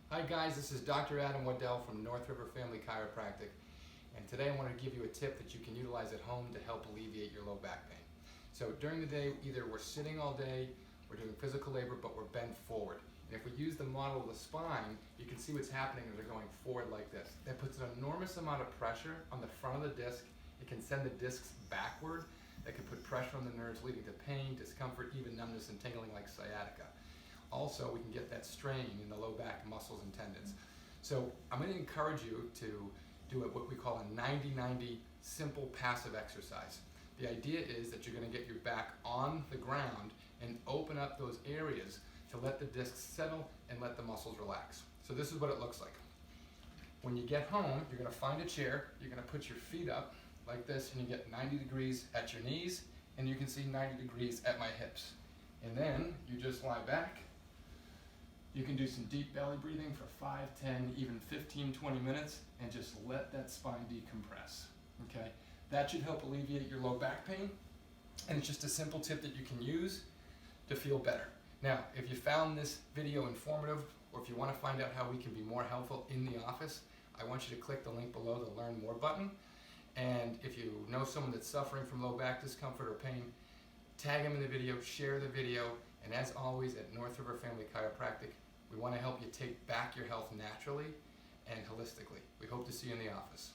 Hi guys, this is Dr. Adam Waddell from North River Family Chiropractic, and today I want to give you a tip that you can utilize at home to help alleviate your low back pain. So during the day, either we're sitting all day, we're doing physical labor, but we're bent forward. And if we use the model of the spine, you can see what's happening as they're going forward like this. That puts an enormous amount of pressure on the front of the disc. It can send the discs backward. That can put pressure on the nerves, leading to pain, discomfort, even numbness and tingling like sciatica. Also, we can get that strain in the low back muscles and tendons. So I'm going to encourage you to do what we call a 90-90 simple passive exercise. The idea is that you're going to get your back on the ground and open up those areas to let the discs settle and let the muscles relax. So this is what it looks like. When you get home, you're going to find a chair, you're going to put your feet up like this, and you get 90 degrees at your knees, and you can see 90 degrees at my hips. And then you just lie back. You can do some deep belly breathing for 5, 10, even 15, 20 minutes and just let that spine decompress, okay? That should help alleviate your low back pain, and it's just a simple tip that you can use to feel better. Now, if you found this video informative, or if you want to find out how we can be more helpful in the office, I want you to click the link below, the Learn More button. And if you know someone that's suffering from low back discomfort or pain, tag them in the video, share the video, and as always at North River Family Chiropractic, we want to help you take back your health naturally and holistically. We hope to see you in the office.